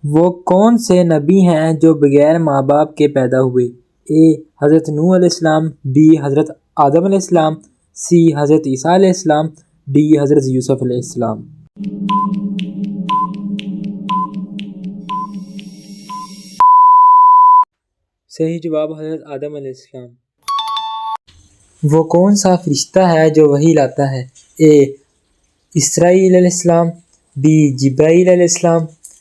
وہ کون سے نبی ہیں جو بغیر ماں باپ کے پیدا ہوئے؟ اے حضرت نوح علیہ السلام، بی حضرت آدم علیہ السلام، سی حضرت عیسیٰ علیہ السلام، ڈی حضرت یوسف علیہ السلام۔ صحیح جواب حضرت آدم علیہ السلام۔ وہ کون سا فرشتہ ہے جو وحی لاتا ہے؟ اے اسرائیل علیہ السلام، بی جبرائیل علیہ السلام،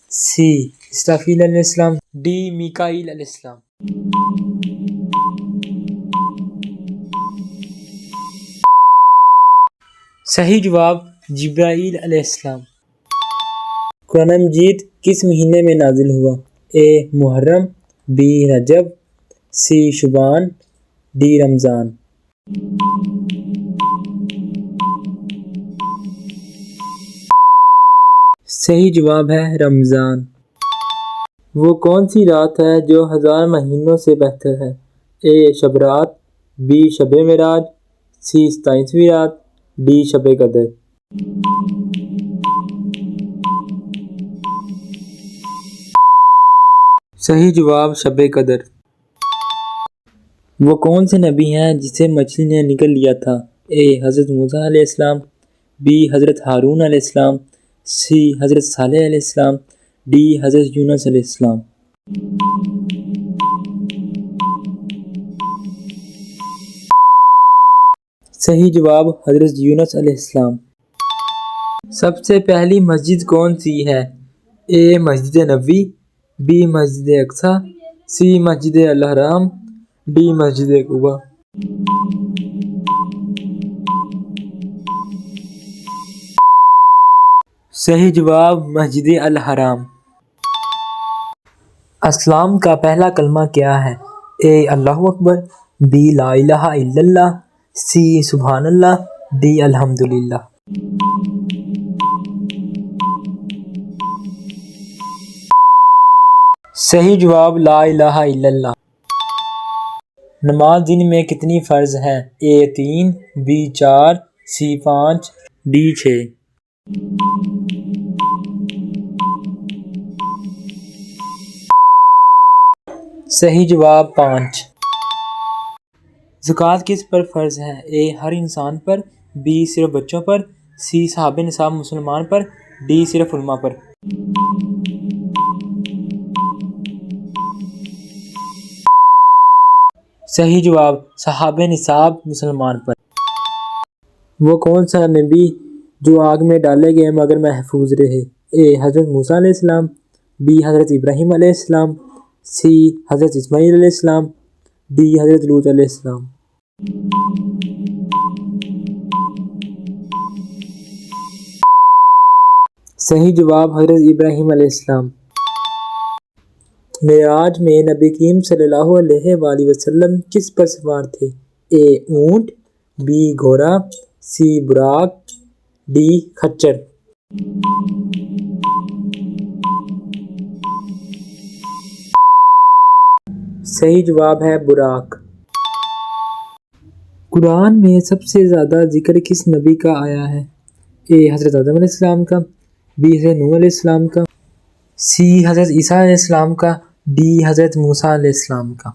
سی اسرافیل علیہ السلام، ڈی میکائیل علیہ السلام۔ صحیح جواب جبرائیل علیہ السلام۔ قرآن مجید کس مہینے میں نازل ہوا؟ A Muharram, B Rajab, C Shaban, D Ramzan. صحیح جواب ہے رمضان۔ وہ کون سی رات ہے جو 1000 مہینوں سے بہتر ہے؟ اے شب رات، بی شب معراج، سی 27ویں رات، ڈی شب قدر۔ صحیح جواب شب قدر۔ وہ کون سے نبی ہیں جسے مچھلی نے نگل لیا تھا؟ اے حضرت موسیٰ علیہ السلام، بی حضرت ہارون علیہ السلام، سی حضرت صالح علیہ السلام، ڈی حضرت یونس علیہ السلام۔ صحیح جواب حضرت یونس علیہ السلام۔ سب سے پہلی مسجد کون سی ہے؟ اے مسجد نبوی، بی مسجد اقصی، سی مسجد الحرام، ڈی مسجد قباء۔ صحیح جواب مسجد الحرام۔ اسلام کا پہلا کلمہ کیا ہے؟ اے اللہ اکبر، بی لا الہ الا اللہ، سی سبحان اللہ، ڈی الحمدللہ۔ صحیح جواب لا الہ الا اللہ۔ نماز دن میں کتنی فرض ہیں؟ اے 3، بی 4، سی 5، ڈی 6۔ صحیح جواب 5۔ زکوٰۃ کس پر فرض ہے؟ اے ہر انسان پر، بی صرف بچوں پر، سی صاحب نصاب مسلمان پر، ڈی صرف علماء پر۔ صحیح جواب صاحب نصاب مسلمان پر۔ وہ کون سا نبی جو آگ میں ڈالے گئے مگر محفوظ رہے؟ اے حضرت موسیٰ علیہ السلام، بی حضرت ابراہیم علیہ السلام، سی حضرت اسماعیل علیہ السلام، ڈی حضرت لوط علیہ السلام۔ صحیح جواب حضرت ابراہیم علیہ السلام۔ معراج میں نبی کریم صلی اللہ علیہ وآلہ وسلم کس پر سوار تھے؟ اے اونٹ، بی گھوڑا، سی براق، ڈی خچر۔ صحیح جواب ہے براق۔ قرآن میں سب سے زیادہ ذکر کس نبی کا آیا ہے؟ اے حضرت آدم علیہ السلام کا، بی حضرت نوح علیہ السلام کا، سی حضرت عیسیٰ علیہ السلام کا، ڈی حضرت موسیٰ علیہ السلام کا۔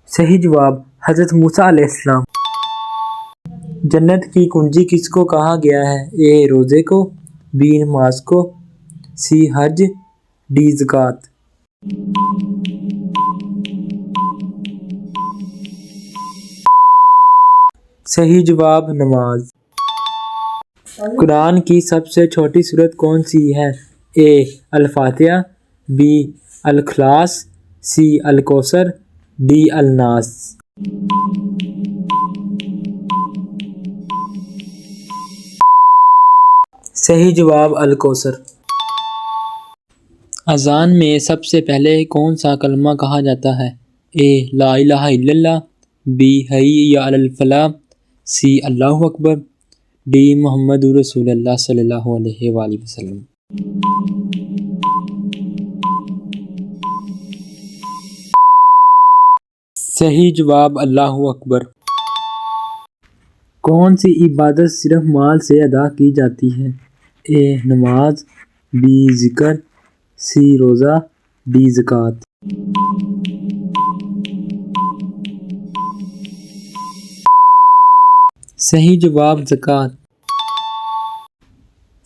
صحیح جواب حضرت موسیٰ علیہ السلام۔ جنت کی کنجی کس کو کہا گیا ہے؟ اے روزے کو، بی نماز کو، سی حج، ڈی زکوٰۃ۔ صحیح جواب نماز۔ قرآن کی سب سے چھوٹی سورت کون سی ہے؟ اے الفاتحہ، بی الاخلاص، سی الکوثر، ڈی الناس۔ صحیح جواب الکوثر۔ اذان میں سب سے پہلے کون سا کلمہ کہا جاتا ہے؟ اے لا الہ الا اللہ، be حی Ali Alfalah, C Allah Akbar, D محمد رسول اللہ صلی اللہ علیہ وآلہ وسلم۔ صحیح جواب اللہ اکبر۔ کون سی عبادت صرف مال سے ادا کی جاتی ہے؟ اے نماز، بی ذکر، سی روزہ، ڈی زکوٰۃ۔ صحیح جواب زکوٰۃ۔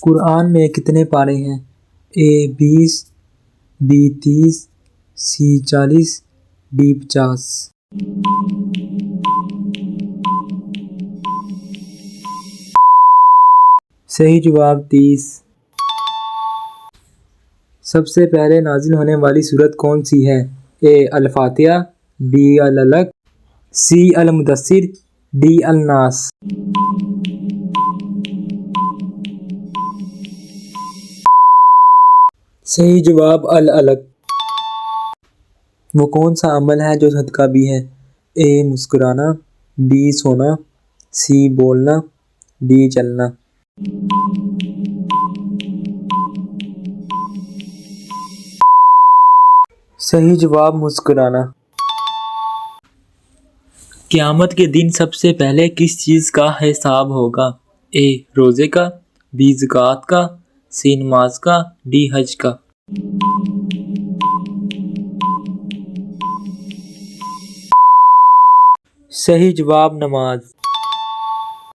قرآن میں کتنے پارے ہیں؟ اے 20، بی 30، سی 40، ڈی 50۔ صحیح جواب 30۔ سب سے پہلے نازل ہونے والی سورت کون سی ہے؟ اے الفاتحہ، بی العلق، سی المدثر، ڈی الناس۔ صحیح جواب العلق۔ وہ کون سا عمل ہے جو صدقہ بھی ہے؟ اے مسکرانا، بی سونا، سی بولنا، ڈی چلنا۔ صحیح جواب مسکرانا۔ قیامت کے دن سب سے پہلے کس چیز کا حساب ہوگا؟ اے روزے کا، بی زکوٰۃ کا، سی نماز کا، ڈی حج کا۔ صحیح جواب نماز۔